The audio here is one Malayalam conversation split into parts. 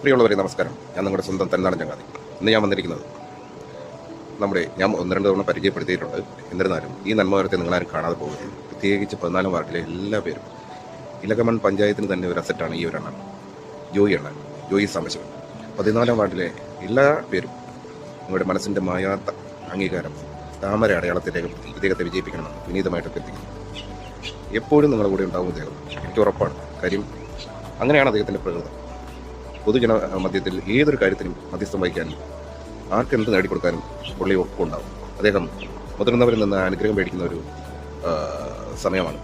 പ്രിയമുള്ളവരെ നമസ്കാരം. ഞാൻ നിങ്ങളുടെ സ്വന്തം തന്നാടൻ ചങ്ങാതി. ഇന്ന് ഞാൻ വന്നിരിക്കുന്നത് ഞാൻ 1-2 തവണ പരിചയപ്പെടുത്തിയിട്ടുണ്ട്. എന്നിരുന്നാലും ഈ നന്മകരത്തെ നിങ്ങളാരും കാണാതെ പോകരുത്. പ്രത്യേകിച്ച് 14 വാർഡിലെ എല്ലാ പേരും. ഇലകമൺ പഞ്ചായത്തിന് തന്നെ ഒരു അസറ്റാണ് ഈ ഒരു അണ്ണൻ, ജോയി സാംബശിവൻ. 14 വാർഡിലെ എല്ലാ പേരും നിങ്ങളുടെ മനസ്സിൻ്റെ മായാത്ത അംഗീകാരം താമര അടയാളത്തെ രേഖപ്പെടുത്തി ഇദ്ദേഹത്തെ വിജയിപ്പിക്കണമെന്ന് വിനീതമായിട്ട് അഭ്യർത്ഥിക്കുന്നു. എപ്പോഴും നിങ്ങളുടെ കൂടെ ഉണ്ടാവും ഇദ്ദേഹം, എനിക്ക് ഉറപ്പാണ്. കാര്യം അങ്ങനെയാണ് അദ്ദേഹത്തിൻ്റെ പ്രകൃതം. പൊതുജന മധ്യത്തിൽ ഏതൊരു കാര്യത്തിനും മധ്യസ്ഥം വഹിക്കാനും ആർക്കെന്ത് നേടിക്കൊടുക്കാനും പുള്ളി ഒപ്പുണ്ടാവും. അദ്ദേഹം മുതിർന്നവരിൽ നിന്ന് അനുഗ്രഹം മേടിക്കുന്ന ഒരു സമയമാണ്.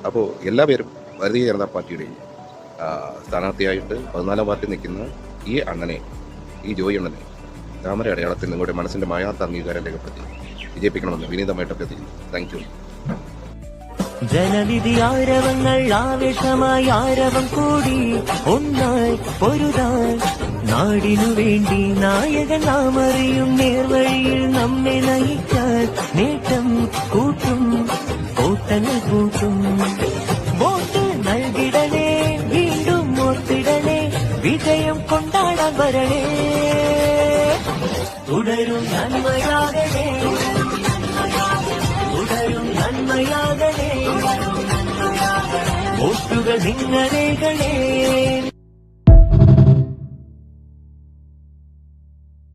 അപ്പോൾ എല്ലാ പേരും ഭാരതീയ ജനതാ പാർട്ടിയുടെയും സ്ഥാനാർത്ഥിയായിട്ട് 14 വാർഡിൽ നിൽക്കുന്ന ഈ അണ്ണനെ, ഈ ജോയി അണ്ണനെ താമര അടയാളത്തിൽ നിങ്ങളുടെ മനസ്സിന്റെ മായാത്ത അംഗീകാരം രേഖപ്പെടുത്തി വിജയിപ്പിക്കണമെന്ന് വിനീതമായിട്ട് അഭ്യർത്ഥിക്കുന്നു. Thank you. ജനവിധി ആരവങ്ങൾ ആവേശമായി ആരവം കൂടി ഒന്നായി പൊരുതാൻ നാടിനു വേണ്ടി നായകൻ നാം അറിയും നേർവഴിയിൽ നമ്മെ നയിക്കാൻ നേട്ടം കൂട്ടും ഓട്ടങ്ങൾ കൂട്ടും. വോട്ട് നൽകിടണേ, വീണ്ടും ഓർത്തിടണേ, വിജയം കൊണ്ടാടാൻ വരണേ. തുടരും നന്മയാകണേ, തുടരും നന്മയാകണേ, വോട്ടുകൾ നിങ്ങളേകളേ.